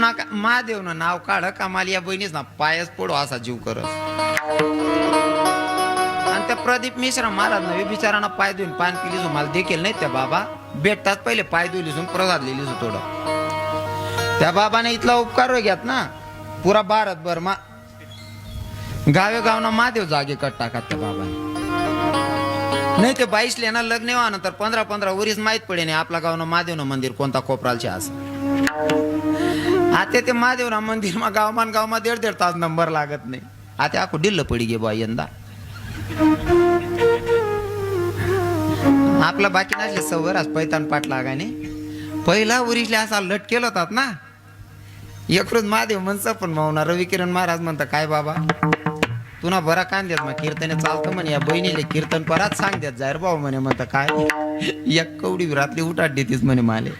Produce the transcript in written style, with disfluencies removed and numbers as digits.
नका महादेव ना नाव काढ कमाल या बहिणीच ना पायच पडो असा जीव करत. आणि त्या प्रदीप मिश्रा महाराज नवी बिचारांना पाय देऊन पान पिलीस मला देखील नाही त्या बाबा भेटतात पहिले पाय दिलीसून प्रसाद लिहिलीस थोडं त्या बाबाने इथला उपकार घ्यात ना पुरा भारतभर मा गावे गावना महादेव जागे कट टाकात त्या बाबाने. नाही ते 22 लेना लग्न व्हानंतर 15-15 वरीस माहित पडे नाही आपला गावना महादेवना मंदिर कोणता कोपरालचे असं. आता ते महादेवना मंदिर मा गावमा 1.5 तास नंबर लागत नाही. आता आखो डिल्ल पडी गे बा यंदा आपला बाकी नसले सवर आज पैतान पाठ लागाने पहिला उरीसले असा लट केलं होतात ना एकरोज महादेव म्हणचं पण मावना रवी किरण महाराज म्हणता काय बाबा तुना बरा कान देत मग कीर्तने चालतं म्हणे या बहिणीले कीर्तन परत सांग देत जायर भाऊ म्हणे म्हणता काय एक कवडी रात्री उठाट देतीस म्हणे माले